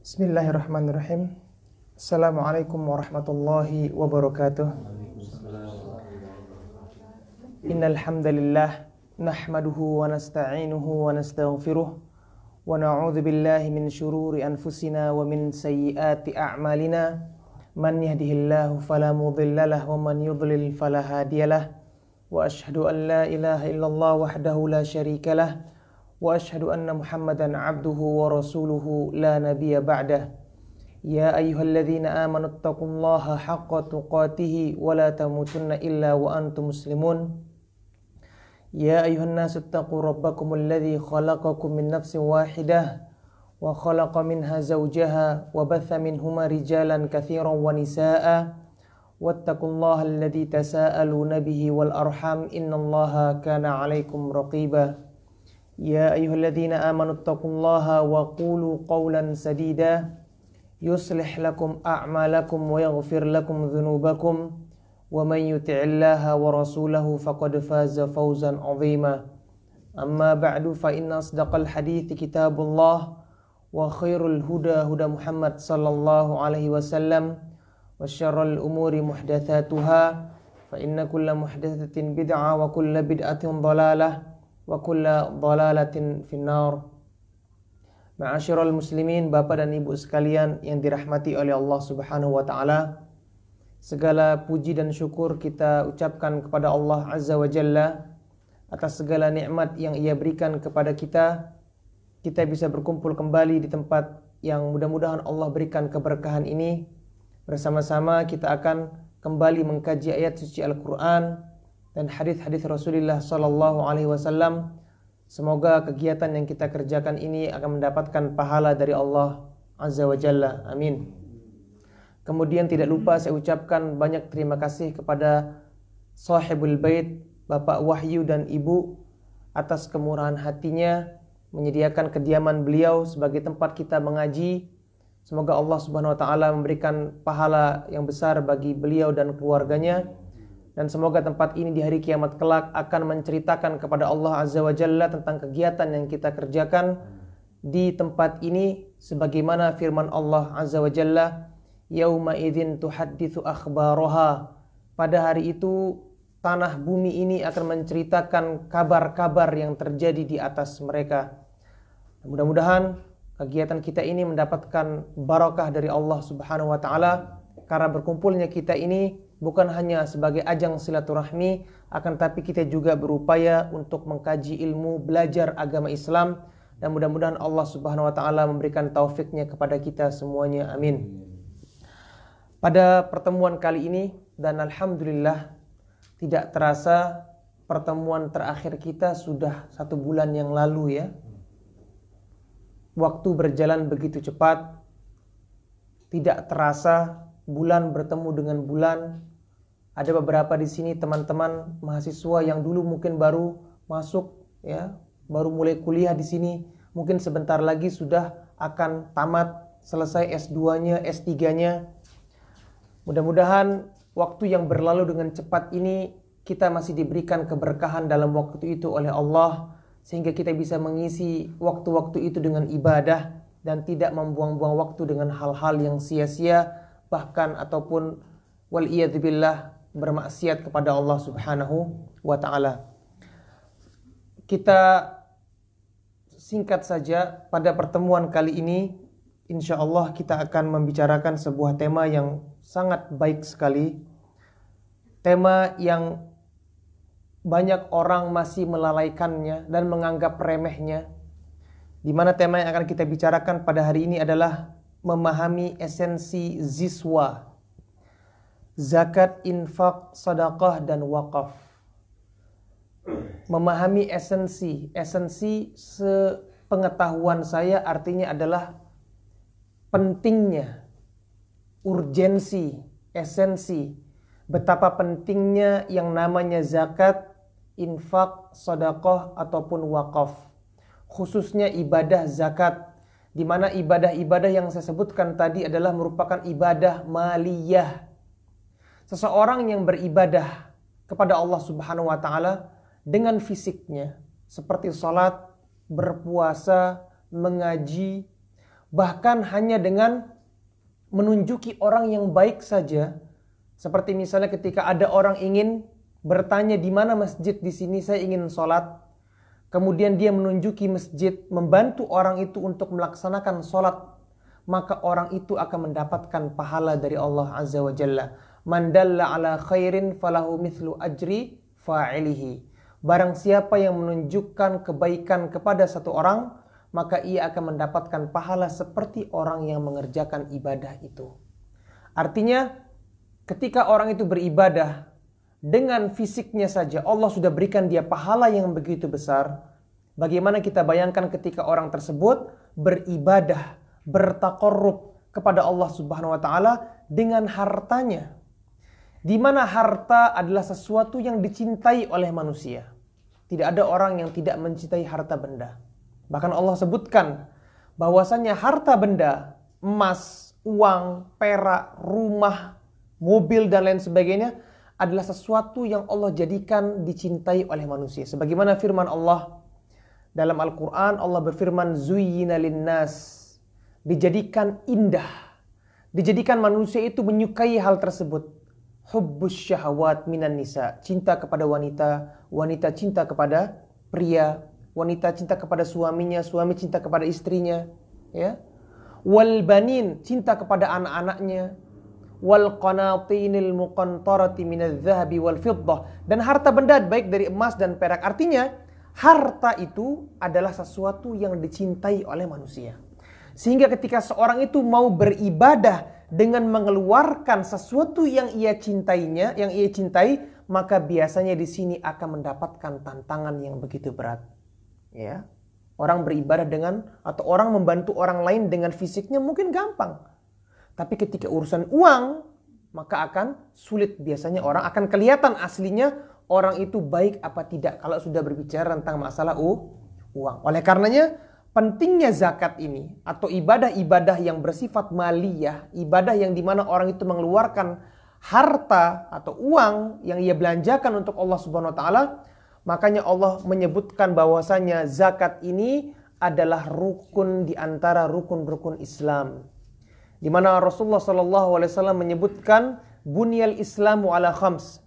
Bismillahirrahmanirrahim. Assalamualaikum warahmatullahi wabarakatuh. Innal hamdalillah nahmaduhu wa nasta'inuhu wa nastaghfiruh wa na'udzu billahi min shururi anfusina wa min sayyiati a'malina. Man yahdihillahu fala mudhillalah wa man yudlil fala hadiyalah. Wa asyhadu an la ilaha illallah wahdahu la syarikalah. Wa asyhadu anna Muhammadan abduhu wa rasuluhu la nabiyya ba'dah. Ya ayyuhalladzina amanu taqullaha haqqa tuqatih wa la tamutunna illa wa antum muslimun. Ya ayyuhan nasu taqu rabbakumul ladzi khalaqakum min nafsin wahidah wa khalaqa minha zawjaha wa batha minhuma rijalan katsiran wa nisaa'a wattaqullaha alladzi tasaaluna bihi wal arham innallaha kana 'alaikum raqiba. Ya ayyuhalladzina amanu taqullaha wa qulu qawlan sadida yuslih lakum a'malakum wa yaghfir lakum dhunubakum wa man yuti'illaha wa rasulahu faqad faza fawzan 'azima. Amma ba'du fa inna asdaqal hadithi kitabullah wa khairul huda huda Muhammad sallallahu alaihi wasallam wa syarrul umuri muhdatsatuha fa inna kulla muhdatsatin bid'ah wa kulla bid'atin dhalalah wa kulla dhalalatin finnar. Ma'asyiral muslimin, Bapak dan Ibu sekalian yang dirahmati oleh Allah Subhanahu wa taala. Segala puji dan syukur kita ucapkan kepada Allah Azza wa Jalla atas segala nikmat yang Ia berikan kepada kita. Kita bisa berkumpul kembali di tempat yang mudah-mudahan Allah berikan keberkahan ini. Bersama-sama kita akan kembali mengkaji ayat suci Al-Qur'an dan hadis-hadis Rasulullah sallallahu alaihi wasallam. Semoga kegiatan yang kita kerjakan ini akan mendapatkan pahala dari Allah Azza wa Jalla. Amin. Kemudian tidak lupa saya ucapkan banyak terima kasih kepada sahibul bait, Bapak Wahyu dan Ibu, atas kemurahan hatinya menyediakan kediaman beliau sebagai tempat kita mengaji. Semoga Allah Subhanahu wa taala memberikan pahala yang besar bagi beliau dan keluarganya. Dan semoga tempat ini di hari kiamat kelak akan menceritakan kepada Allah Azza wa Jalla tentang kegiatan yang kita kerjakan di tempat ini, sebagaimana firman Allah Azza wa Jalla, yauma idzin tuhadditsu akhbaraha. Pada hari itu tanah bumi ini akan menceritakan kabar-kabar yang terjadi di atas mereka. Mudah-mudahan kegiatan kita ini mendapatkan barakah dari Allah Subhanahu wa taala, karena berkumpulnya kita ini bukan hanya sebagai ajang silaturahmi, akan tapi kita juga berupaya untuk mengkaji ilmu, belajar agama Islam, dan mudah-mudahan Allah Subhanahu wa taala memberikan taufiknya kepada kita semuanya. Amin. Pada pertemuan kali ini, dan alhamdulillah tidak terasa pertemuan terakhir kita sudah 1 bulan yang lalu ya. Waktu berjalan begitu cepat, tidak terasa bulan bertemu dengan bulan. Ada beberapa di sini teman-teman mahasiswa yang dulu mungkin baru masuk ya, baru mulai kuliah di sini, mungkin sebentar lagi sudah akan tamat, selesai S2-nya, S3-nya. Mudah-mudahan waktu yang berlalu dengan cepat ini kita masih diberikan keberkahan dalam waktu itu oleh Allah, sehingga kita bisa mengisi waktu-waktu itu dengan ibadah dan tidak membuang-buang waktu dengan hal-hal yang sia-sia, bahkan ataupun waliyadzubillah bermaksiat kepada Allah Subhanahu wa taala. Kita singkat saja, pada pertemuan kali ini insyaallah kita akan membicarakan sebuah tema yang sangat baik sekali. Tema yang banyak orang masih melalaikannya dan menganggap remehnya. Di mana tema yang akan kita bicarakan pada hari ini adalah memahami esensi ziswa, zakat, infak, sedekah, dan wakaf. Memahami esensi sepengetahuan saya artinya adalah pentingnya, urgensi, esensi, betapa pentingnya yang namanya zakat, infak, sedekah, ataupun wakaf. Khususnya ibadah zakat, di mana ibadah-ibadah yang saya sebutkan tadi adalah merupakan ibadah maliyah. Seseorang yang beribadah kepada Allah Subhanahu wa taala dengan fisiknya seperti salat, berpuasa, mengaji, Bahkan hanya dengan menunjuki orang yang baik saja. Seperti misalnya ketika ada orang ingin bertanya di mana masjid di sini, saya ingin sholat. Kemudian dia menunjuki masjid, membantu orang itu untuk melaksanakan sholat. Maka orang itu akan mendapatkan pahala dari Allah Azza wa Jalla. Man dalla ala khairin falahu mithlu ajri fa'ilihi. Barang siapa yang menunjukkan kebaikan kepada satu orang, maka ia akan mendapatkan pahala seperti orang yang mengerjakan ibadah itu. Artinya, ketika orang itu beribadah, dengan fisiknya saja Allah sudah berikan dia pahala yang begitu besar. Bagaimana kita bayangkan ketika orang tersebut beribadah, bertaqarrub kepada Allah Subhanahu wa taala dengan hartanya. Di mana harta adalah sesuatu yang dicintai oleh manusia. Tidak ada orang yang tidak mencintai harta benda. Bahkan Allah sebutkan bahwasanya harta benda, emas, uang, perak, rumah, mobil dan lain sebagainya adalah sesuatu yang Allah jadikan dicintai oleh manusia. Sebagaimana firman Allah dalam Al-Quran, Allah berfirman, Zuyyina linnas, dijadikan indah, dijadikan manusia itu menyukai hal tersebut. Hubbus syahawat minan nisa, cinta kepada wanita, wanita cinta kepada pria, wanita cinta kepada suaminya, suami cinta kepada istrinya, ya. Wal banin, cinta kepada anak-anaknya. Wal qanatinil muqantarati minadz zahabi wal fiddah, dan harta benda baik dari emas dan perak. Artinya harta itu adalah sesuatu yang dicintai oleh manusia. Sehingga ketika seorang itu mau beribadah dengan mengeluarkan sesuatu yang ia cintainya, yang ia cintai, maka biasanya di sini akan mendapatkan tantangan yang begitu berat. Ya. Orang beribadah dengan, atau orang membantu orang lain dengan fisiknya mungkin gampang. Tapi ketika urusan uang, maka akan sulit. Biasanya orang akan kelihatan aslinya orang itu baik apa tidak kalau sudah berbicara tentang masalah uang. Oleh karenanya, pentingnya zakat ini atau ibadah-ibadah yang bersifat maliyah, ibadah yang dimana orang itu mengeluarkan harta atau uang yang ia belanjakan untuk Allah Subhanahu wa taala. Makanya Allah menyebutkan bahwasanya zakat ini adalah rukun di antara rukun-rukun Islam. Di mana Rasulullah SAW menyebutkan bunyal Islamu ala khams.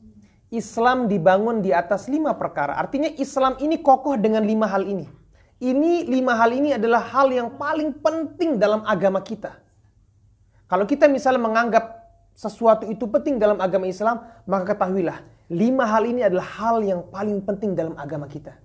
Islam dibangun di atas 5 perkara. Artinya Islam ini kokoh dengan 5 hal ini. Ini 5 hal ini adalah hal yang paling penting dalam agama kita. Kalau kita misalnya menganggap sesuatu itu penting dalam agama Islam, maka ketahuilah 5 hal ini adalah hal yang paling penting dalam agama kita.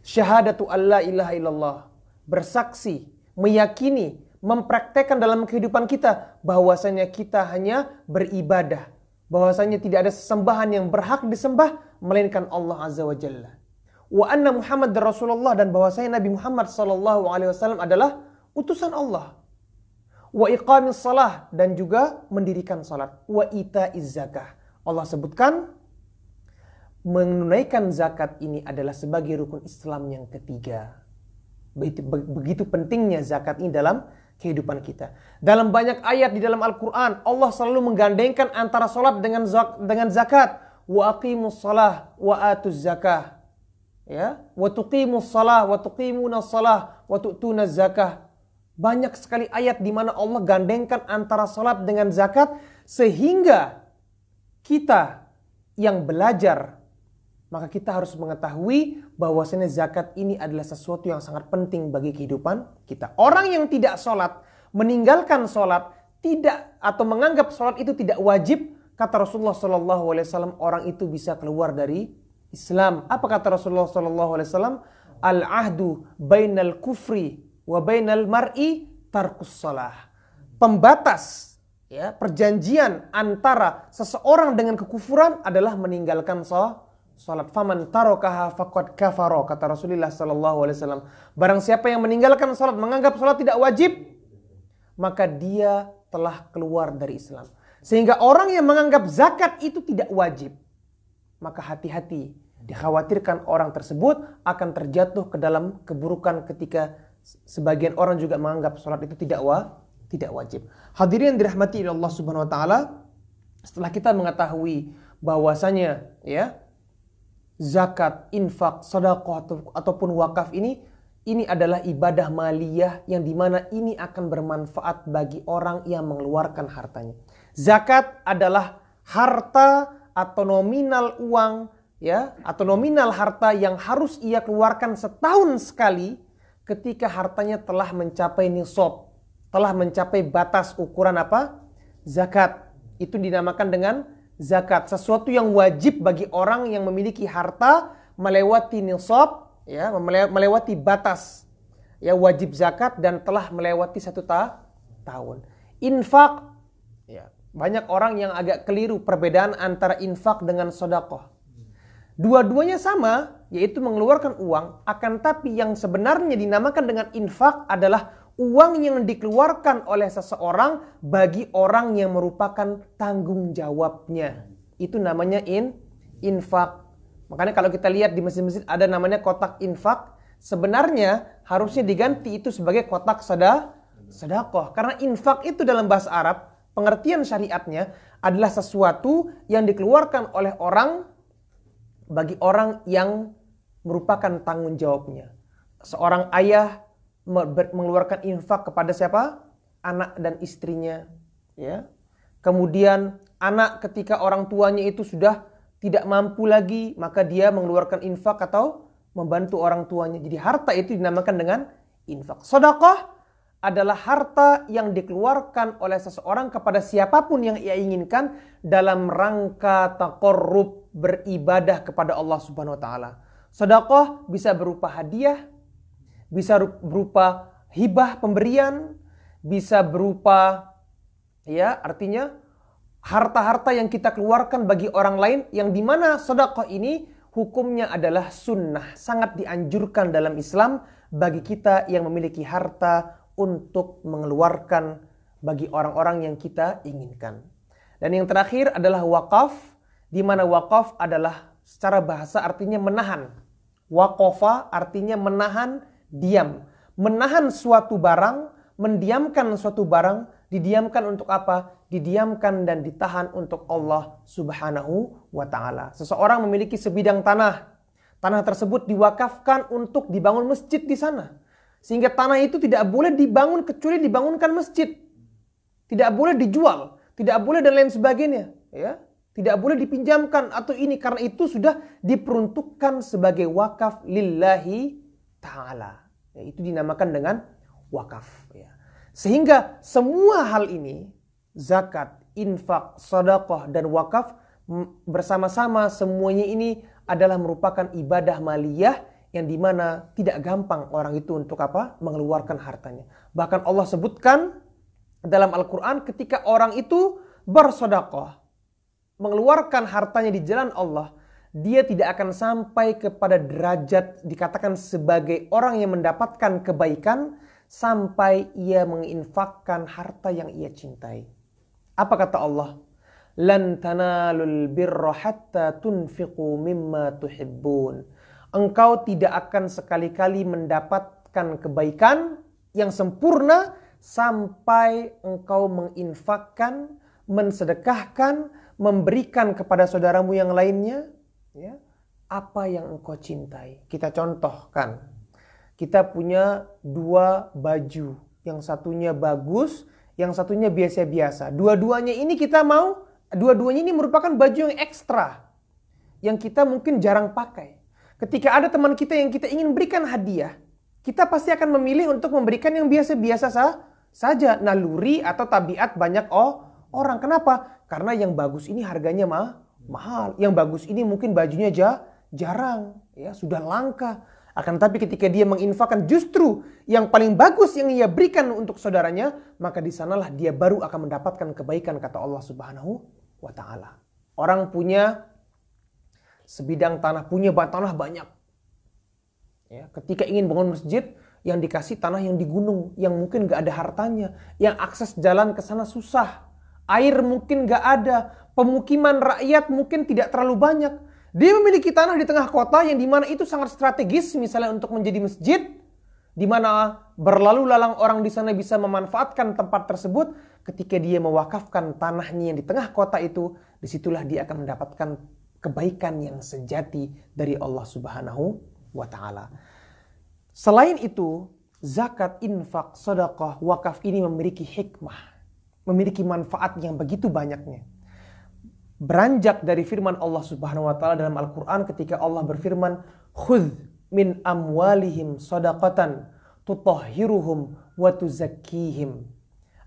Syahadatu alla ilaha illallah, bersaksi, meyakini, mempraktekkan dalam kehidupan kita bahwasanya kita hanya beribadah, bahwasanya tidak ada sesembahan yang berhak disembah melainkan Allah Azza wa Jalla. Wa anna Muhammad Rasulullah, dan bahwasanya Nabi Muhammad SAW adalah utusan Allah. Wa iqamis salah, dan juga mendirikan salat. Wa itaiz zakah. Allah sebutkan menunaikan zakat ini adalah sebagai rukun Islam yang ketiga. Begitu pentingnya zakat ini dalam kehidupan kita. Dalam banyak ayat di dalam Al-Quran, Allah selalu menggandengkan antara salat dengan zakat. Wa aqimus salah wa atuz zakah. Ya, wa tuqimus salah wa tuqimunas salah wa tu'tunaz zakah. Banyak sekali ayat di mana Allah gandengkan antara salat dengan zakat, sehingga kita yang belajar, maka kita harus mengetahui bahwasanya zakat ini adalah sesuatu yang sangat penting bagi kehidupan kita. Orang yang tidak sholat, meninggalkan sholat, tidak atau menganggap sholat itu tidak wajib, kata Rasulullah SAW, orang itu bisa keluar dari Islam. Apa kata Rasulullah SAW? Al-ahdu bainal kufri wa bainal mar'i tarkus shalah. Pembatas, ya, perjanjian antara seseorang dengan kekufuran adalah meninggalkan salat. Faman tarokaha faqad kafara, kata Rasulullah SAW. Barang siapa yang meninggalkan salat, menganggap salat tidak wajib, maka dia telah keluar dari Islam. Sehingga orang yang menganggap zakat itu tidak wajib, maka hati-hati, dikhawatirkan orang tersebut akan terjatuh ke dalam keburukan ketika sebagian orang juga menganggap salat itu tidak wajib. Hadirin dirahmati Allah Subhanahu wa taala, setelah kita mengetahui bahwasanya, ya, zakat, infak, sedekah ataupun wakaf ini ini adalah ibadah maliyah yang dimana ini akan bermanfaat bagi orang yang mengeluarkan hartanya. Zakat adalah harta atau nominal uang, ya, atau nominal harta yang harus ia keluarkan setahun sekali ketika hartanya telah mencapai nisab, telah mencapai batas ukuran apa? Zakat. Itu dinamakan dengan zakat. Sesuatu yang wajib bagi orang yang memiliki harta melewati nisab, ya, melewati batas, ya, wajib zakat dan telah melewati 1 tahun. Infak, ya, banyak orang yang agak keliru perbedaan antara infak dengan sedekah. Dua-duanya sama, yaitu mengeluarkan uang, akan tapi yang sebenarnya dinamakan dengan infak adalah uang yang dikeluarkan oleh seseorang bagi orang yang merupakan tanggung jawabnya. Itu namanya infak. Makanya kalau kita lihat di masjid-masjid ada namanya kotak infak, sebenarnya harusnya diganti itu sebagai kotak sedekah. Karena infak itu dalam bahasa Arab, pengertian syariatnya adalah sesuatu yang dikeluarkan oleh orang bagi orang yang merupakan tanggung jawabnya. Seorang ayah mengeluarkan infak kepada siapa? Anak dan istrinya, ya. Kemudian anak ketika orang tuanya itu sudah tidak mampu lagi, maka dia mengeluarkan infak atau membantu orang tuanya. Jadi harta itu dinamakan dengan infak. Sedekah adalah harta yang dikeluarkan oleh seseorang kepada siapapun yang ia inginkan dalam rangka taqarrub, beribadah kepada Allah Subhanahu wa taala. Sedekah bisa berupa hadiah, bisa berupa hibah pemberian, bisa berupa, ya, artinya harta-harta yang kita keluarkan bagi orang lain, yang dimana sedekah ini hukumnya adalah sunnah, sangat dianjurkan dalam Islam bagi kita yang memiliki harta untuk mengeluarkan bagi orang-orang yang kita inginkan. Dan yang terakhir adalah wakaf, di mana wakaf adalah secara bahasa artinya menahan. Waqafa artinya menahan, diam, menahan suatu barang, mendiamkan suatu barang, didiamkan untuk apa? Didiamkan dan ditahan untuk Allah Subhanahu wa taala. Seseorang memiliki sebidang tanah. Tanah tersebut diwakafkan untuk dibangun masjid di sana. Sehingga tanah itu tidak boleh dibangun kecuali dibangunkan masjid. Tidak boleh dijual, tidak boleh dan lain sebagainya, ya. Tidak boleh dipinjamkan atau ini, karena itu sudah diperuntukkan sebagai wakaf lillahi ta'ala. Ya, itu dinamakan dengan wakaf. Ya. Sehingga semua hal ini, zakat, infak, sedekah, dan wakaf bersama-sama semuanya ini adalah merupakan ibadah maliyah yang dimana tidak gampang orang itu untuk apa? Mengeluarkan hartanya. Bahkan Allah sebutkan dalam Al-Quran ketika orang itu bersedekah, mengeluarkan hartanya di jalan Allah, dia tidak akan sampai kepada derajat dikatakan sebagai orang yang mendapatkan kebaikan sampai ia menginfakkan harta yang ia cintai. Apa kata Allah? Lan tanalul birra hatta tunfiqu mimma tuhibbun. Engkau tidak akan sekali-kali mendapatkan kebaikan yang sempurna sampai engkau menginfakkan, mensedekahkan, memberikan kepada saudaramu yang lainnya, ya, apa yang engkau cintai. Kita contohkan, kita punya 2 baju, yang satunya bagus, yang satunya biasa-biasa. Dua-duanya ini kita mau, dua-duanya ini merupakan baju yang ekstra, yang kita mungkin jarang pakai. Ketika ada teman kita yang kita ingin berikan hadiah, kita pasti akan memilih untuk memberikan yang biasa-biasa saja, naluri atau tabiat banyak orang. Kenapa? Karena yang bagus ini harganya mahal. Yang bagus ini mungkin bajunya jarang, ya, sudah langka. Akan tapi ketika dia menginfakkan justru yang paling bagus yang ia berikan untuk saudaranya, maka di sanalah dia baru akan mendapatkan kebaikan, kata Allah Subhanahu wa taala. Orang punya sebidang tanah, punya tanah banyak. Ya, ketika ingin bangun masjid, yang dikasih tanah yang di gunung, yang mungkin gak ada hartanya, yang akses jalan ke sana susah. Air mungkin gak ada, pemukiman rakyat mungkin tidak terlalu banyak. Dia memiliki tanah di tengah kota yang dimana itu sangat strategis misalnya untuk menjadi masjid, dimana berlalu lalang orang di sana bisa memanfaatkan tempat tersebut. Ketika dia mewakafkan tanahnya yang di tengah kota itu, disitulah dia akan mendapatkan kebaikan yang sejati dari Allah Subhanahu wa ta'ala. Selain itu, zakat, infak, sedekah, wakaf ini memiliki hikmah, memiliki manfaat yang begitu banyaknya. Beranjak dari firman Allah Subhanahu wa taala dalam Al-Qur'an ketika Allah berfirman, "Khudz min amwalihim shadaqatan tutahhiruhum wa tuzakkihim."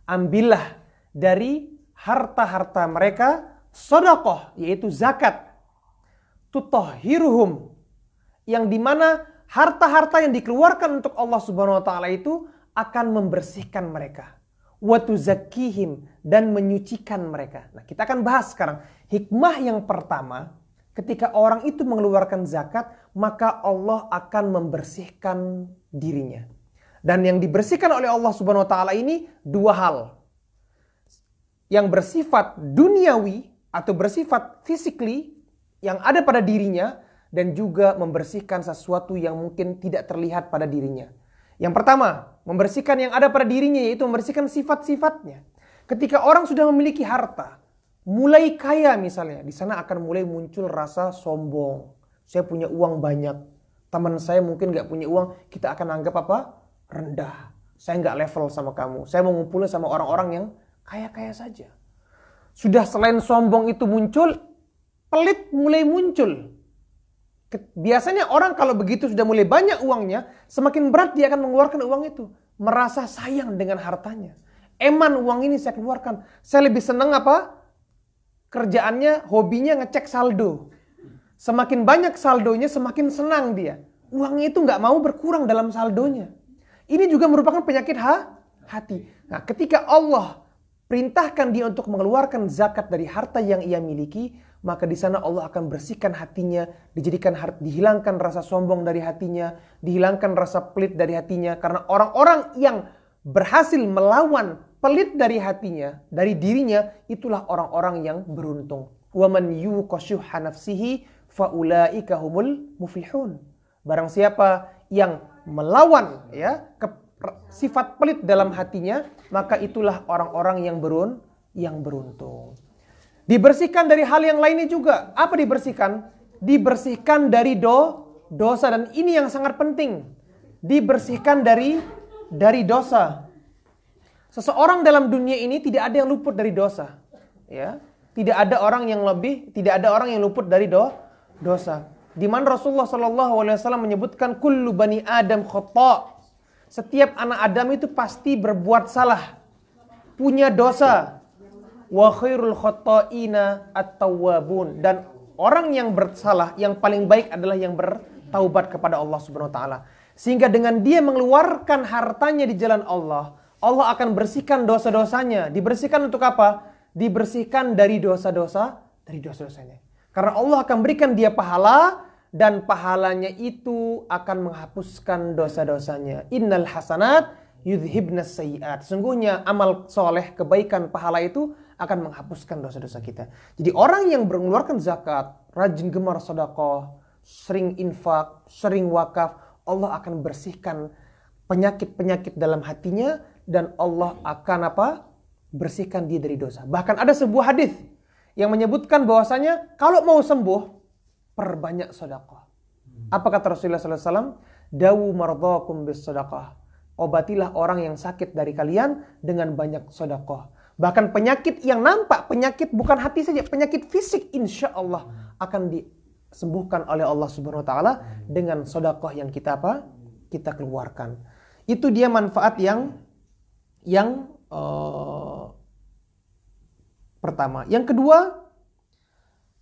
Ambillah dari harta-harta mereka sedekah, yaitu zakat. Tutahhiruhum, yang dimana harta-harta yang dikeluarkan untuk Allah Subhanahu wa taala itu akan membersihkan mereka. Wa tuzakkihim, dan menyucikan mereka. Nah, kita akan bahas sekarang hikmah yang pertama, ketika orang itu mengeluarkan zakat, maka Allah akan membersihkan dirinya. Dan yang dibersihkan oleh Allah Subhanahu wa taala ini dua hal. Yang bersifat duniawi atau bersifat physically yang ada pada dirinya, dan juga membersihkan sesuatu yang mungkin tidak terlihat pada dirinya. Yang pertama, membersihkan yang ada pada dirinya, yaitu membersihkan sifat-sifatnya. Ketika orang sudah memiliki harta, mulai kaya misalnya, di sana akan mulai muncul rasa sombong. Saya punya uang banyak, teman saya mungkin gak punya uang, kita akan anggap apa? Rendah. Saya gak level sama kamu. Saya mau ngumpulin sama orang-orang yang kaya-kaya saja. Sudah selain sombong itu muncul, pelit mulai muncul. Biasanya orang kalau begitu sudah mulai banyak uangnya, semakin berat dia akan mengeluarkan uang itu. Merasa sayang dengan hartanya. Eman, uang ini saya keluarkan. Saya lebih senang apa? Kerjaannya, hobinya ngecek saldo. Semakin banyak saldonya, semakin senang dia. Uangnya itu nggak mau berkurang dalam saldonya. Ini juga merupakan penyakit hati. Nah, ketika Allah perintahkan dia untuk mengeluarkan zakat dari harta yang ia miliki, maka di sana Allah akan bersihkan hatinya, dihilangkan rasa sombong dari hatinya, dihilangkan rasa pelit dari hatinya. Karena orang-orang yang berhasil melawan pelit dari hatinya, dari dirinya, itulah orang-orang yang beruntung. وَمَنْ يُوقَ شُحَّ نَفْسِهِ فَأُولَٰئِكَ هُمُ الْمُفْلِحُونَ. Barang siapa yang melawan sifat pelit dalam hatinya, maka itulah orang-orang yang beruntung. Dibersihkan dari hal yang lainnya juga. Apa dibersihkan? Dibersihkan dari dosa, dan ini yang sangat penting. Dibersihkan dari dosa. Seseorang dalam dunia ini tidak ada yang luput dari dosa. Ya, tidak ada orang yang luput dari dosa. Di mana Rasulullah SAW menyebutkan kullu bani Adam khata'. Setiap anak Adam itu pasti berbuat salah, punya dosa. Wa khairul khata'ina at-tawwabun, dan orang yang bersalah yang paling baik adalah yang bertaubat kepada Allah Subhanahu wa taala. Sehingga dengan dia mengeluarkan hartanya di jalan Allah, Allah akan bersihkan dosa-dosanya. Dibersihkan untuk apa? Dibersihkan dari dosa-dosanya. Karena Allah akan berikan dia pahala, dan pahalanya itu akan menghapuskan dosa-dosanya. Innal hasanat yudhibnas sayyi'at. Sungguhnya amal soleh, kebaikan, pahala itu akan menghapuskan dosa-dosa kita. Jadi orang yang mengeluarkan zakat, rajin gemar sedekah, sering infak, sering wakaf, Allah akan bersihkan penyakit-penyakit dalam hatinya, dan Allah akan bersihkan dia dari dosa. Bahkan ada sebuah hadis yang menyebutkan bahwasanya kalau mau sembuh, perbanyak sedekah. Apa kata Rasulullah SAW? Dawu mardhakum bis sedekah. Obatilah orang yang sakit dari kalian dengan banyak sedekah. Bahkan penyakit yang nampak, penyakit bukan hati saja, penyakit fisik, insya Allah akan disembuhkan oleh Allah Subhanahu wa taala dengan sedekah yang kita keluarkan. Itu dia manfaat yang pertama. Yang kedua,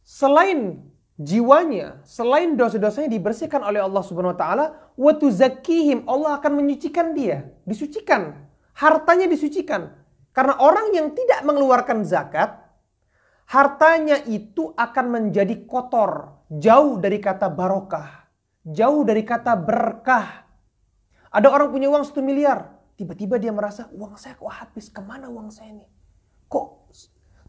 selain jiwanya, selain dosa-dosanya dibersihkan oleh Allah Subhanahu wa taala, wa tuzakkihim, Allah akan menyucikan dia, disucikan, hartanya disucikan. Karena orang yang tidak mengeluarkan zakat, hartanya itu akan menjadi kotor, jauh dari kata barokah, jauh dari kata berkah. Ada orang punya uang 1 miliar, tiba-tiba dia merasa, uang saya kok habis, kemana uang saya ini? Kok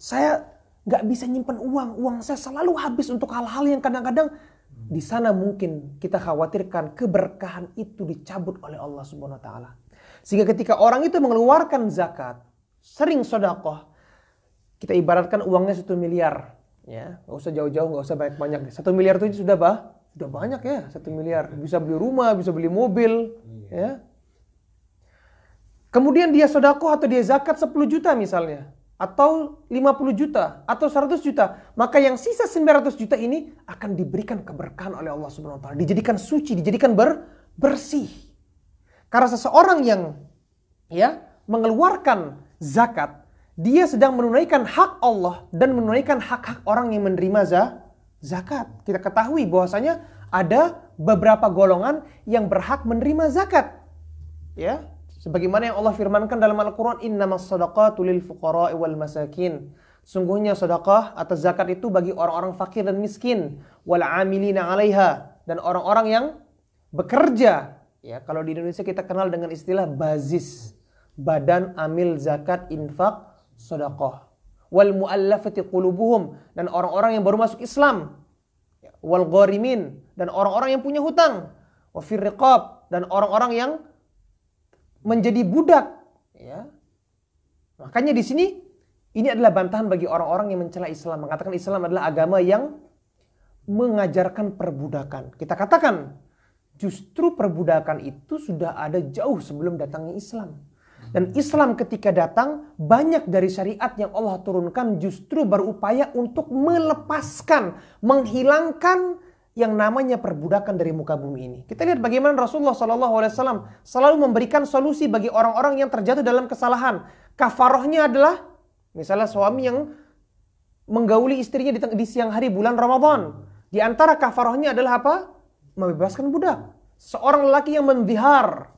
saya gak bisa nyimpan uang saya selalu habis untuk hal-hal yang kadang-kadang di sana mungkin kita khawatirkan keberkahan itu dicabut oleh Allah Subhanahu wa taala. Sehingga ketika orang itu mengeluarkan zakat, sering sedekah, kita ibaratkan uangnya 1 miliar, ya, nggak usah jauh-jauh, nggak usah banyak-banyak. 1 miliar itu sudah Udah banyak ya, 1 miliar. Bisa beli rumah, bisa beli mobil. Ya. Kemudian dia sedekah atau dia zakat 10 juta misalnya. Atau 50 juta. Atau 100 juta. Maka yang sisa 900 juta ini akan diberikan keberkahan oleh Allah Subhanahu Wa Taala. Dijadikan suci, dijadikan bersih. Karena seseorang yang mengeluarkan zakat, dia sedang menunaikan hak Allah dan menunaikan hak-hak orang yang menerima zakat. Kita ketahui bahwasanya ada beberapa golongan yang berhak menerima zakat. Ya, sebagaimana yang Allah firmankan dalam Al-Qur'an, innamas shadaqatu lil fuqara'i wal masakin. Sungguhnya sedekah atau zakat itu bagi orang-orang fakir dan miskin, wal 'amilina 'alaiha, dan orang-orang yang bekerja. Ya, kalau di Indonesia kita kenal dengan istilah bazis, badan amil zakat infak sedekah. Wal mu'allafati qulubuhum, dan orang-orang yang baru masuk Islam. Wal gharimin, dan orang-orang yang punya hutang. Wa fir riqab, dan orang-orang yang menjadi budak. Ya. Makanya di sini ini adalah bantahan bagi orang-orang yang mencela Islam, mengatakan Islam adalah agama yang mengajarkan perbudakan. Kita katakan justru perbudakan itu sudah ada jauh sebelum datangnya Islam. Dan Islam ketika datang, banyak dari syariat yang Allah turunkan justru berupaya untuk melepaskan, menghilangkan yang namanya perbudakan dari muka bumi ini. Kita lihat bagaimana Rasulullah SAW selalu memberikan solusi bagi orang-orang yang terjatuh dalam kesalahan. Kafarohnya adalah, misalnya suami yang menggauli istrinya di siang hari bulan Ramadan. Di antara kafarohnya adalah apa? Membebaskan budak. Seorang lelaki yang mendihar,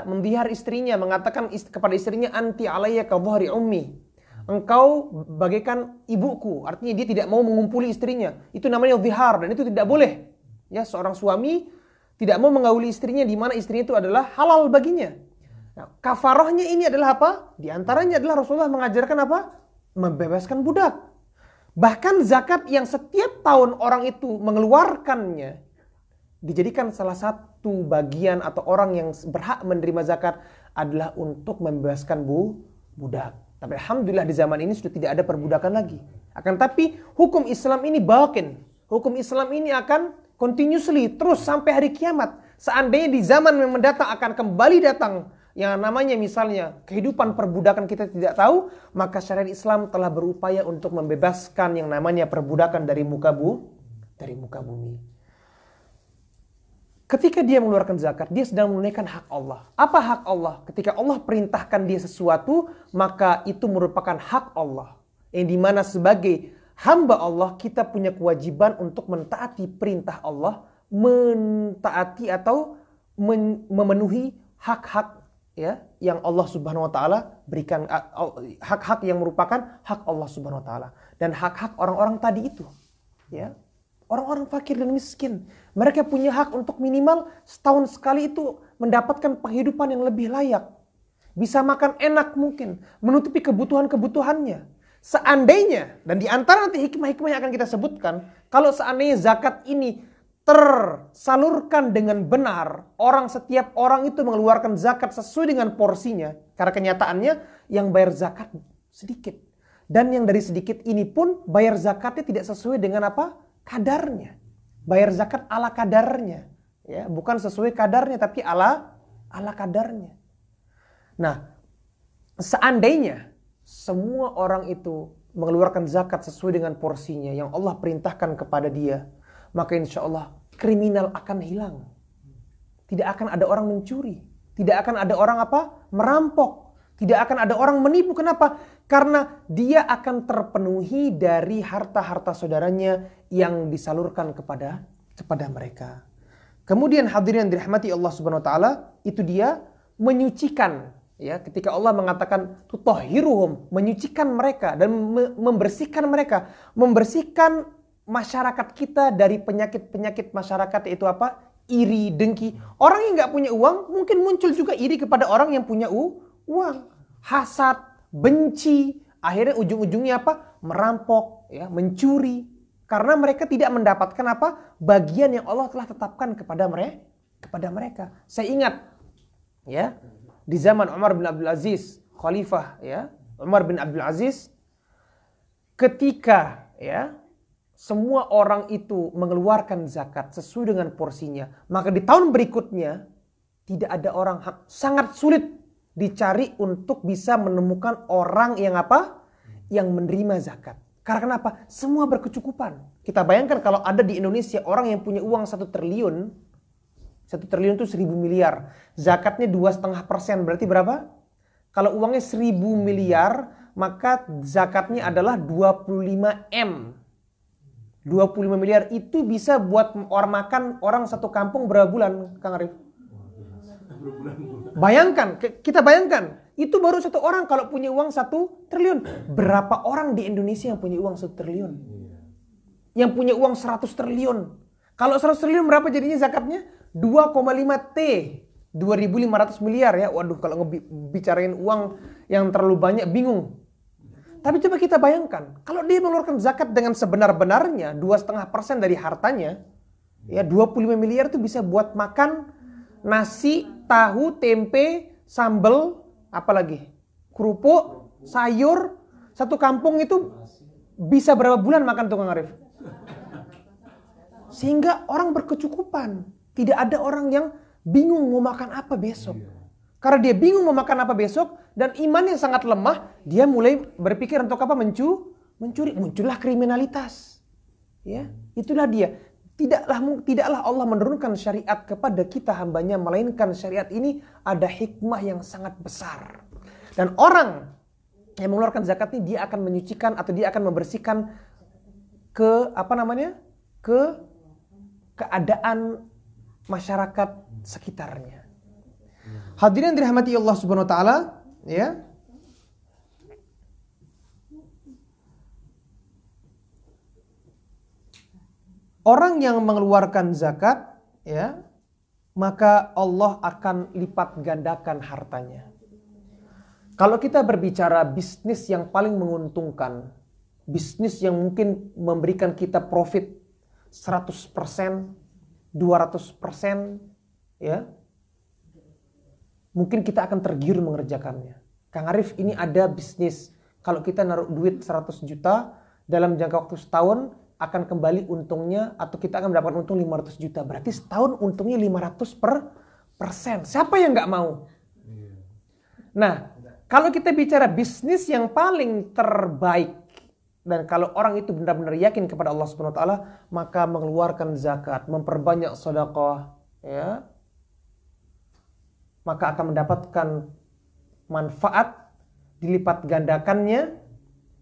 mendihar istrinya, mengatakan kepada istrinya, anti alayya ka dhahri ummi. Engkau bagaikan ibuku, artinya dia tidak mau mengumpuli istrinya. Itu namanya dhihar, dan itu tidak boleh. Ya, seorang suami tidak mau menggauli istrinya di mana istrinya itu adalah halal baginya. Nah, kafarohnya ini adalah apa? Di antaranya adalah Rasulullah mengajarkan apa? Membebaskan budak. Bahkan zakat yang setiap tahun orang itu mengeluarkannya dijadikan salah satu bagian atau orang yang berhak menerima zakat adalah untuk membebaskan budak. Tapi alhamdulillah di zaman ini sudah tidak ada perbudakan lagi. Akan tapi hukum Islam ini baqin. Hukum Islam ini akan continuously terus sampai hari kiamat. Seandainya di zaman yang mendatang akan kembali datang yang namanya misalnya kehidupan perbudakan kita tidak tahu, maka syariat Islam telah berupaya untuk membebaskan yang namanya perbudakan dari muka bumi. Ketika dia mengeluarkan zakat, dia sedang menunaikan hak Allah. Apa hak Allah? Ketika Allah perintahkan dia sesuatu, maka itu merupakan hak Allah. Yang dimana sebagai hamba Allah, kita punya kewajiban untuk mentaati perintah Allah, mentaati atau memenuhi hak-hak yang Allah Subhanahu wa taala berikan, hak-hak yang merupakan hak Allah Subhanahu wa taala, dan hak-hak orang-orang tadi itu, ya. Orang-orang fakir dan miskin, mereka punya hak untuk minimal setahun sekali itu mendapatkan penghidupan yang lebih layak. Bisa makan enak mungkin, menutupi kebutuhan-kebutuhannya. Seandainya, dan di antara nanti hikmah-hikmah yang akan kita sebutkan, kalau seandainya zakat ini tersalurkan dengan benar, setiap orang itu mengeluarkan zakat sesuai dengan porsinya. Karena kenyataannya yang bayar zakat sedikit. Dan yang dari sedikit ini pun bayar zakatnya tidak sesuai dengan apa? Kadarnya. Bayar zakat ala kadarnya. Ya, bukan sesuai kadarnya tapi ala kadarnya. Nah, seandainya semua orang itu mengeluarkan zakat sesuai dengan porsinya yang Allah perintahkan kepada dia, maka insya Allah kriminal akan hilang. Tidak akan ada orang mencuri. Tidak akan ada orang merampok. Tidak akan ada orang menipu. Kenapa? Karena dia akan terpenuhi dari harta-harta saudaranya yang disalurkan kepada mereka. Kemudian hadirin yang dirahmati Allah Subhanahu wa taala, itu dia menyucikan, ya, ketika Allah mengatakan tutahhiruhum, menyucikan mereka dan membersihkan mereka, membersihkan masyarakat kita dari penyakit-penyakit masyarakat, yaitu apa? Iri, dengki. Orang yang nggak punya uang mungkin muncul juga iri kepada orang yang punya uang, hasad, benci, akhirnya ujung-ujungnya apa? Merampok, ya, mencuri, karena mereka tidak mendapatkan apa? Bagian yang Allah telah tetapkan kepada mereka. Saya ingat, ya, di zaman Umar bin Abdul Aziz, khalifah, ya, Umar bin Abdul Aziz, ketika, ya, semua orang itu mengeluarkan zakat sesuai dengan porsinya, maka di tahun berikutnya tidak ada orang, sangat sulit dicari untuk bisa menemukan orang yang apa? Yang menerima zakat. Karena kenapa? Semua berkecukupan. Kita bayangkan kalau ada di Indonesia orang yang punya uang 1 triliun. 1 triliun itu 1.000 miliar. Zakatnya 2,5%. Berarti berapa? Kalau uangnya 1.000 miliar, maka zakatnya adalah 25 M. 25 miliar itu bisa buat orang makan orang satu kampung berapa bulan, Kang Arif? Bayangkan, kita bayangkan. Itu baru satu orang kalau punya uang 1 triliun. Berapa orang di Indonesia yang punya uang 1 triliun? Yang punya uang 100 triliun. Kalau 100 triliun berapa jadinya zakatnya? 2,5 T. 2.500 miliar ya. Waduh, kalau ngebicarain uang yang terlalu banyak bingung. Tapi coba kita bayangkan, kalau dia mengeluarkan zakat dengan sebenar-benarnya 2,5% dari hartanya, ya 25 miliar itu bisa buat makan nasi, tahu, tempe, sambal, apalagi kerupuk, sayur. Satu kampung itu bisa berapa bulan makan tuh Kang Arif? Sehingga orang berkecukupan. Tidak ada orang yang bingung mau makan apa besok. Karena dia bingung mau makan apa besok dan imannya sangat lemah, dia mulai berpikir untuk apa? Mencuri. Muncullah kriminalitas. Ya, itulah dia. Tidaklah Allah menurunkan syariat kepada kita hambanya, melainkan syariat ini ada hikmah yang sangat besar. Dan orang yang mengeluarkan zakat ini dia akan menyucikan atau dia akan membersihkan keadaan masyarakat sekitarnya. Hadirin dirahmati Allah Subhanahu wa taala, ya. Orang yang mengeluarkan zakat, ya, maka Allah akan lipat gandakan hartanya. Kalau kita berbicara bisnis yang paling menguntungkan, bisnis yang mungkin memberikan kita profit 100%, 200%, ya, mungkin kita akan tergiur mengerjakannya. Kang Arif, ini ada bisnis, kalau kita naruh duit 100 juta, dalam jangka waktu setahun, akan kembali untungnya, atau kita akan mendapatkan untung 500 juta. Berarti setahun untungnya 500%. Siapa yang nggak mau? Nah, kalau kita bicara bisnis yang paling terbaik, dan kalau orang itu benar-benar yakin kepada Allah Subhanahu wa taala, maka mengeluarkan zakat, memperbanyak sedekah, ya, maka akan mendapatkan manfaat dilipat gandakannya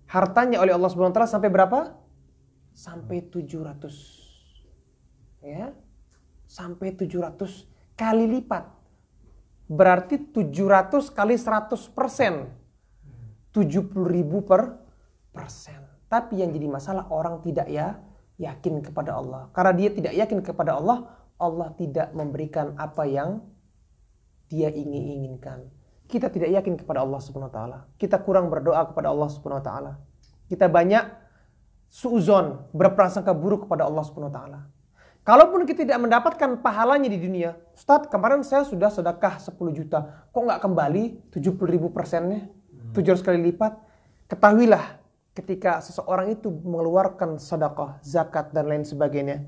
hartanya oleh Allah Subhanahu wa taala sampai berapa? Sampai 700. Ya. Sampai 700 kali lipat. Berarti 700 kali 100%. 70.000 per persen. Tapi yang jadi masalah orang tidak yakin kepada Allah. Karena dia tidak yakin kepada Allah, Allah tidak memberikan apa yang dia inginkan. Kita tidak yakin kepada Allah Subhanahu wa taala. Kita kurang berdoa kepada Allah Subhanahu wa taala. Kita banyak suuzon, berprasangka buruk kepada Allah Subhanahu wa taala. Kalaupun kita tidak mendapatkan pahalanya di dunia, Ustadz, kemarin saya sudah sedekah 10 juta, kok nggak kembali 70.000%-nya, 700 kali lipat? Ketahuilah, ketika seseorang itu mengeluarkan sedekah, zakat dan lain sebagainya,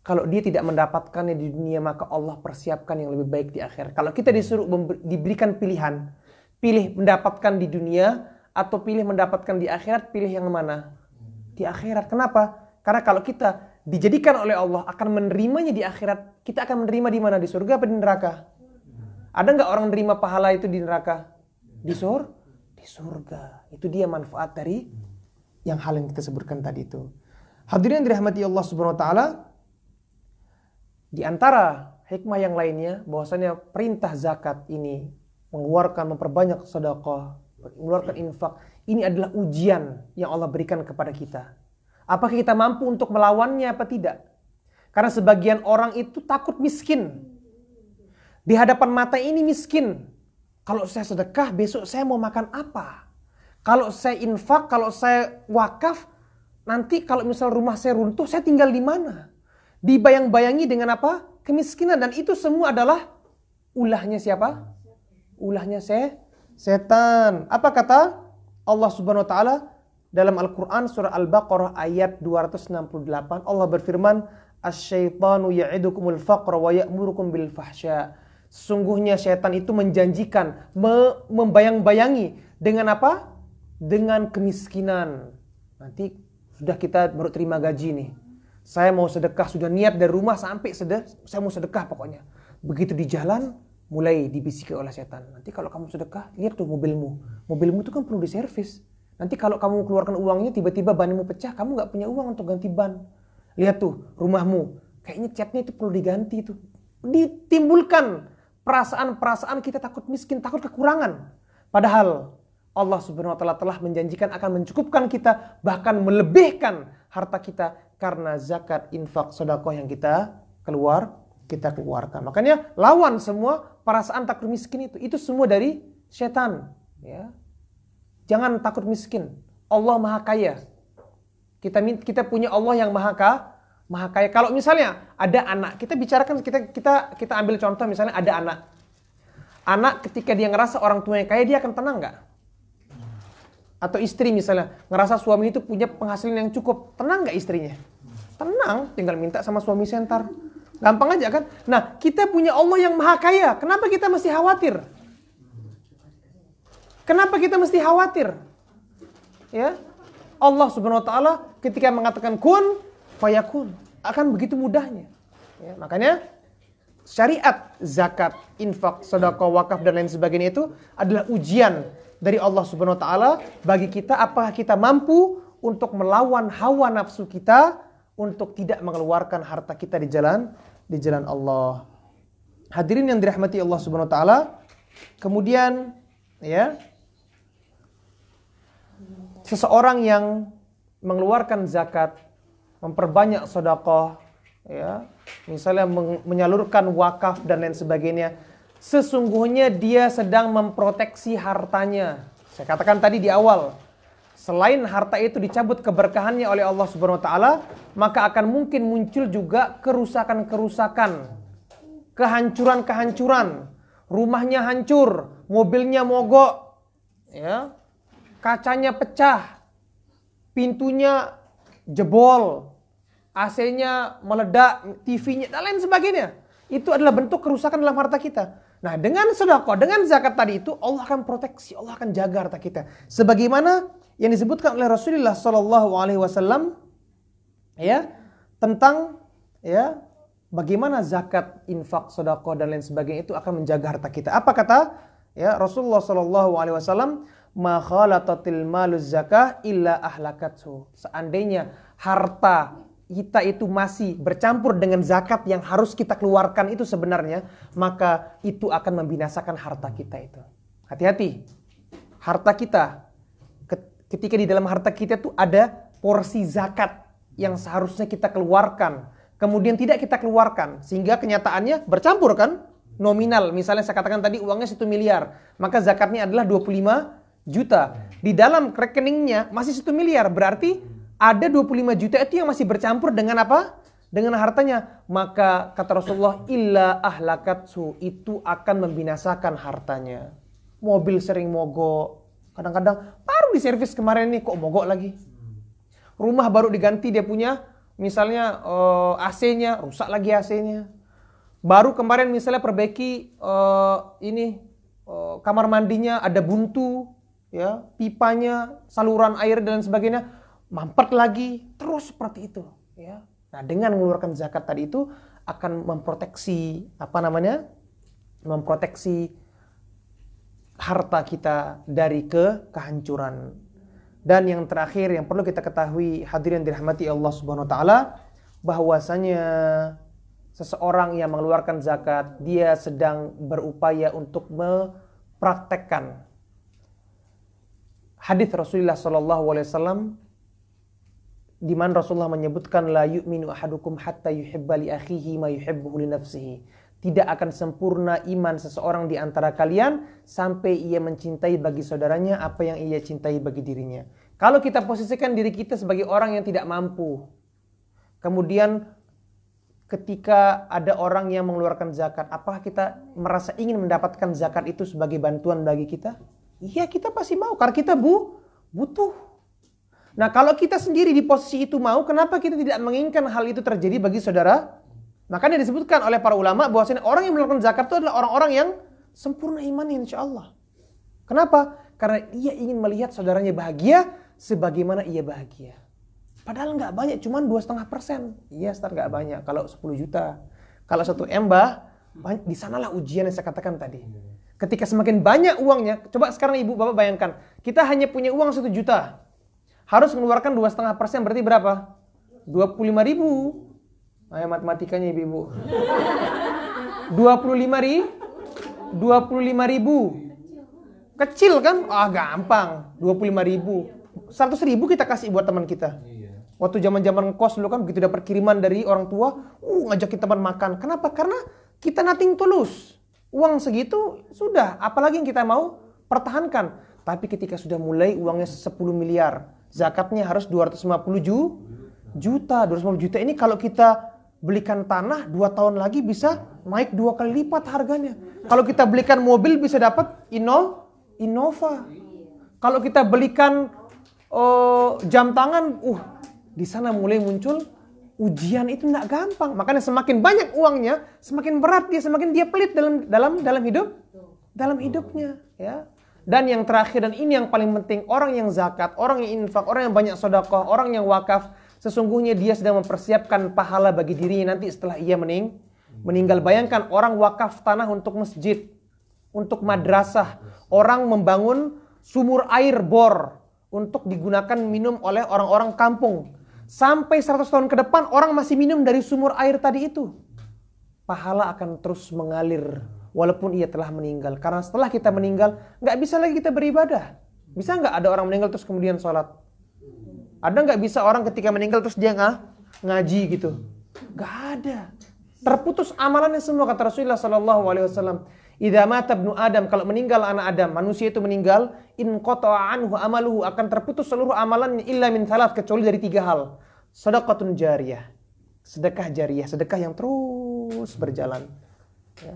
kalau dia tidak mendapatkannya di dunia, maka Allah persiapkan yang lebih baik di akhir. Kalau kita disuruh diberikan pilihan, pilih mendapatkan di dunia atau pilih mendapatkan di akhirat, pilih yang mana? Di akhirat. Kenapa? Karena kalau kita dijadikan oleh Allah akan menerimanya di akhirat, kita akan menerima di mana? Di surga atau di neraka? Ada nggak orang menerima pahala itu di neraka? Di surga. Itu dia manfaat dari yang hal yang kita sebutkan tadi itu. Hadirin dirahmati Allah Subhanahu wa taala, di antara hikmah yang lainnya bahwasanya perintah zakat ini mengeluarkan, memperbanyak sedekah, mengeluarkan infak, ini adalah ujian yang Allah berikan kepada kita. Apakah kita mampu untuk melawannya apa tidak? Karena sebagian orang itu takut miskin. Di hadapan mata ini miskin. Kalau saya sedekah, besok saya mau makan apa? Kalau saya infak, kalau saya wakaf, nanti kalau misal rumah saya runtuh, saya tinggal di mana? Dibayang-bayangi dengan apa? Kemiskinan. Dan itu semua adalah ulahnya siapa? Ulahnya setan. Apa kata Allah Subhanahu wa taala? dalam Al-Quran surah Al-Baqarah ayat 268 Allah berfirman, "Asy-syaitanu ya'idukumul faqra wa ya'murukum bil fahsya." Sesungguhnya syaitan itu menjanjikan, membayang-bayangi dengan apa? Dengan kemiskinan. Nanti sudah kita baru terima gaji nih. Saya mau sedekah, sudah niat dari rumah sampai saya mau sedekah pokoknya. Begitu di jalan, mulai dibisiki oleh setan. Nanti kalau kamu sedekah, lihat tuh mobilmu. Mobilmu itu kan perlu diservis. Nanti kalau kamu keluarkan uangnya, tiba-tiba banmu pecah, kamu nggak punya uang untuk ganti ban. Lihat tuh rumahmu, kayaknya catnya itu perlu diganti tuh. Ditimbulkan perasaan-perasaan kita takut miskin, takut kekurangan. Padahal Allah Subhanahu wa taala telah menjanjikan akan mencukupkan kita, bahkan melebihkan harta kita karena zakat, infak, sedekah yang kita keluarkan. Makanya lawan semua perasaan takut miskin itu. Itu semua dari setan, ya. Jangan takut miskin. Allah Maha Kaya. Kita punya Allah yang Maha Kaya. Kalau misalnya ada anak, kita bicarakan, kita ambil contoh misalnya ada anak. Anak ketika dia ngerasa orang tuanya kaya, dia akan tenang nggak? Atau istri misalnya ngerasa suami itu punya penghasilan yang cukup, tenang nggak istrinya? Tenang, tinggal minta sama suami sentar. Gampang aja kan? Nah, kita punya Allah yang Maha Kaya. Kenapa kita mesti khawatir? Kenapa kita mesti khawatir? Ya, Allah Subhanahu wa taala ketika mengatakan kun fayakun, akan begitu mudahnya. Ya, makanya syariat zakat, infak, sedekah, wakaf dan lain sebagainya itu adalah ujian dari Allah Subhanahu wa taala bagi kita, apakah kita mampu untuk melawan hawa nafsu kita untuk tidak mengeluarkan harta kita di jalan Allah. Hadirin yang dirahmati Allah Subhanahu wa taala, kemudian ya, seseorang yang mengeluarkan zakat, memperbanyak sedekah, ya, misalnya menyalurkan wakaf dan lain sebagainya, sesungguhnya dia sedang memproteksi hartanya. Saya katakan tadi di awal, selain harta itu dicabut keberkahannya oleh Allah Subhanahu wa taala, maka akan mungkin muncul juga kerusakan-kerusakan, kehancuran-kehancuran. Rumahnya hancur, mobilnya mogok, ya. Kacanya pecah, pintunya jebol, AC-nya meledak, TV-nya dan lain sebagainya. Itu adalah bentuk kerusakan dalam harta kita. Nah, dengan sedekah, dengan zakat tadi itu Allah akan proteksi, Allah akan jaga harta kita. Sebagaimana yang disebutkan oleh Rasulullah SAW, ya, tentang ya bagaimana zakat, infak, sedekah dan lain sebagainya itu akan menjaga harta kita. Apa kata ya Rasulullah SAW? Ma khalatatil maluz zakah illa ahlakathu. Seandainya harta kita itu masih bercampur dengan zakat yang harus kita keluarkan itu sebenarnya, maka itu akan membinasakan harta kita itu. Hati-hati. Harta kita, ketika di dalam harta kita itu ada porsi zakat yang seharusnya kita keluarkan, kemudian tidak kita keluarkan, sehingga kenyataannya bercampur kan? Nominal, misalnya saya katakan tadi uangnya 1 miliar, maka zakatnya adalah 25 juta. Di dalam rekeningnya masih 1 miliar. Berarti ada 25 juta itu yang masih bercampur dengan apa? Dengan hartanya. Maka kata Rasulullah, illa ahlakatsu, itu akan membinasakan hartanya. Mobil sering mogok. Kadang-kadang baru diservis kemarin nih kok mogok lagi. Rumah baru diganti dia punya, misalnya AC-nya, rusak lagi AC-nya. Baru kemarin misalnya perbaiki kamar mandinya ada buntu. Ya, pipanya, saluran air dan sebagainya mampet lagi, terus seperti itu, ya. Nah, dengan mengeluarkan zakat tadi itu akan memproteksi memproteksi harta kita dari kehancuran. Dan yang terakhir yang perlu kita ketahui, hadirin dirahmati Allah Subhanahu wa taala, bahwasanya seseorang yang mengeluarkan zakat, dia sedang berupaya untuk mempraktekkan hadis Rasulullah SAW, di mana Rasulullah menyebutkan la yu'minu ahadukum hatta yuhibba li akhihi ma yuhibbu li nafsihi. Tidak akan sempurna iman seseorang di antara kalian sampai ia mencintai bagi saudaranya apa yang ia cintai bagi dirinya. Kalau kita posisikan diri kita sebagai orang yang tidak mampu, kemudian ketika ada orang yang mengeluarkan zakat, apakah kita merasa ingin mendapatkan zakat itu sebagai bantuan bagi kita? Iya, kita pasti mau karena kita butuh. Nah, kalau kita sendiri di posisi itu mau, kenapa kita tidak menginginkan hal itu terjadi bagi saudara? Makanya disebutkan oleh para ulama bahwasanya orang yang melakukan zakat itu adalah orang-orang yang sempurna imannya insya Allah. Kenapa? Karena ia ingin melihat saudaranya bahagia sebagaimana ia bahagia. Padahal nggak banyak, cuma 2,5%. Iya, Ustaz, nggak banyak. Kalau 10 juta, kalau 1 M, di sanalah ujian yang saya katakan tadi. Ketika semakin banyak uangnya, coba sekarang ibu bapak bayangkan, kita hanya punya uang 1 juta, harus mengeluarkan 2,5%, berarti berapa? 25.000. Ayo matematikanya ibu-ibu. 25.000. Kecil kan? Gampang. 25.000. 100.000 kita kasih buat teman kita. Waktu zaman-zaman kos dulu kan begitu dapat kiriman dari orang tua, ngajakin teman makan. Kenapa? Karena kita nothing tulus. Uang segitu sudah, apalagi yang kita mau pertahankan. Tapi ketika sudah mulai uangnya 10 miliar, zakatnya harus 250 juta. 250 juta ini kalau kita belikan tanah 2 tahun lagi bisa naik 2 kali lipat harganya. Kalau kita belikan mobil bisa dapat Innova. Kalau kita belikan jam tangan, di sana mulai muncul ujian itu tidak gampang. Makanya semakin banyak uangnya, semakin berat dia, semakin dia pelit dalam hidupnya, ya. Dan yang terakhir, dan ini yang paling penting, orang yang zakat, orang yang infak, orang yang banyak sedekah, orang yang wakaf, sesungguhnya dia sedang mempersiapkan pahala bagi dirinya nanti setelah ia meninggal. Bayangkan orang wakaf tanah untuk masjid, untuk madrasah, orang membangun sumur air bor untuk digunakan minum oleh orang-orang kampung. Sampai 100 tahun ke depan orang masih minum dari sumur air tadi itu. Pahala akan terus mengalir walaupun ia telah meninggal. Karena setelah kita meninggal, nggak bisa lagi kita beribadah. Bisa nggak ada orang meninggal terus kemudian sholat? Ada nggak bisa orang ketika meninggal terus dia ngaji gitu? Nggak ada. Terputus amalannya semua, kata Rasulullah SAW. Idza mata ibnu Adam, kalau meninggal anak Adam, manusia itu meninggal, in qata'a anhu amaluhu, akan terputus seluruh amalannya illa min thalath, kecuali dari 3 hal. Shadaqatun jariyah, sedekah jariyah, sedekah yang terus berjalan. Ya.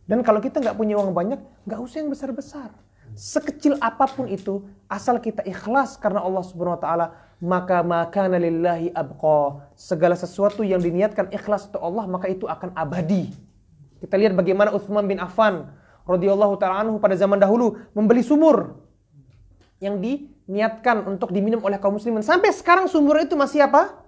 Dan kalau kita nggak punya uang banyak, nggak usah yang besar-besar. Sekecil apapun itu, asal kita ikhlas karena Allah Subhanahu wa taala, maka makana lillahi abqa. Segala sesuatu yang diniatkan ikhlas untuk Allah, maka itu akan abadi. Kita lihat bagaimana Utsman bin Affan radhiyallahu ta'ala anhu pada zaman dahulu membeli sumur yang diniatkan untuk diminum oleh kaum muslimin. Sampai sekarang sumur itu masih apa?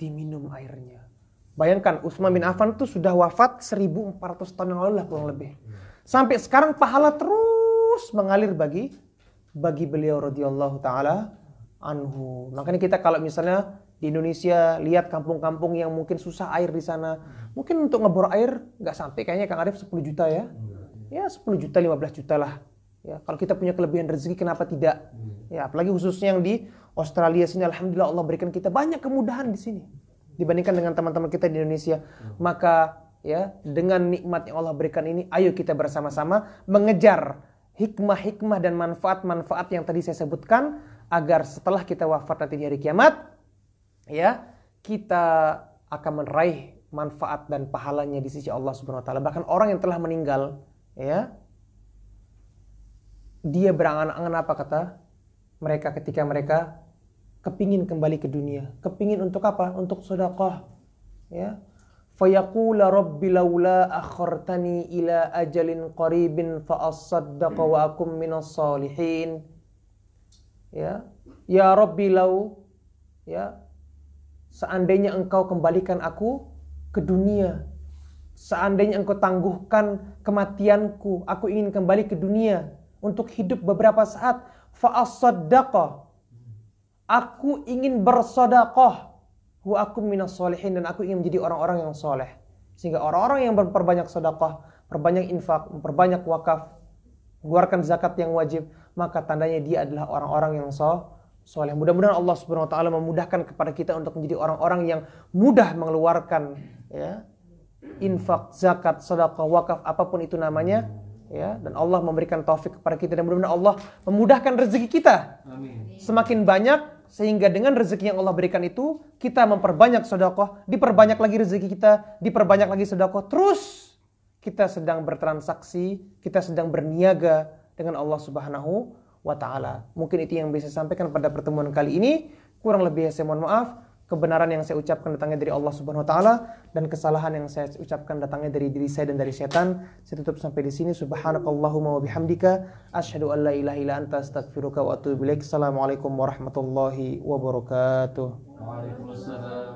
Diminum airnya. Bayangkan Utsman bin Affan itu sudah wafat 1400 tahun yang lalu lah kurang lebih. Sampai sekarang pahala terus mengalir bagi beliau radhiyallahu ta'ala anhu. Makanya kita kalau misalnya di Indonesia lihat kampung-kampung yang mungkin susah air di sana, mungkin untuk ngebor air nggak sampai kayaknya Kang Arif 10 juta ya. Ya 10 juta, 15 juta lah. Ya, kalau kita punya kelebihan rezeki kenapa tidak? Ya, apalagi khususnya yang di Australia sini, alhamdulillah Allah berikan kita banyak kemudahan di sini dibandingkan dengan teman-teman kita di Indonesia. Maka ya, dengan nikmat yang Allah berikan ini, ayo kita bersama-sama mengejar hikmah-hikmah dan manfaat-manfaat yang tadi saya sebutkan, agar setelah kita wafat nanti di hari kiamat, ya, kita akan meraih manfaat dan pahalanya di sisi Allah Subhanahu wa taala. Bahkan orang yang telah meninggal, ya, dia berangan-angan apa kata mereka ketika mereka kepingin kembali ke dunia. Kepingin untuk apa? Untuk sedekah, ya. Fayaqula rabbi laula akhartani ila ajalin qaribin fa asaddaqa wa akum minas salihin. Ya, ya Rabbi lau, ya, seandainya engkau kembalikan aku ke dunia, seandainya engkau tangguhkan kematianku, aku ingin kembali ke dunia untuk hidup beberapa saat, fa'asaddaqa, aku ingin bersedekah, wa akum minas sholihin, dan aku ingin menjadi orang-orang yang soleh. Sehingga orang-orang yang memperbanyak sedekah, perbanyak infak, memperbanyak wakaf, mengeluarkan zakat yang wajib, maka tandanya dia adalah orang-orang yang soleh. Mudah-mudahan Allah Subhanahu wa taala memudahkan kepada kita untuk menjadi orang-orang yang mudah mengeluarkan, ya, infak, zakat, sedekah, wakaf, apapun itu namanya, ya, dan Allah memberikan taufik kepada kita, dan mudah-mudahan Allah memudahkan rezeki kita. Amin. Semakin banyak, sehingga dengan rezeki yang Allah berikan itu kita memperbanyak sedekah, diperbanyak lagi rezeki kita, diperbanyak lagi sedekah, terus kita sedang bertransaksi, kita sedang berniaga dengan Allah Subhanahu wa ta'ala. Mungkin itu yang bisa saya sampaikan pada pertemuan kali ini. Kurang lebih saya mohon maaf. Kebenaran yang saya ucapkan datangnya dari Allah Subhanahu wa taala, dan kesalahan yang saya ucapkan datangnya dari diri saya dan dari setan. Saya tutup sampai di sini. Subhanakallahumma wa bihamdika asyhadu an la ilaha illa anta astaghfiruka wa atubu ilaik. Assalamualaikum warahmatullahi wabarakatuh. Waalaikumsalam.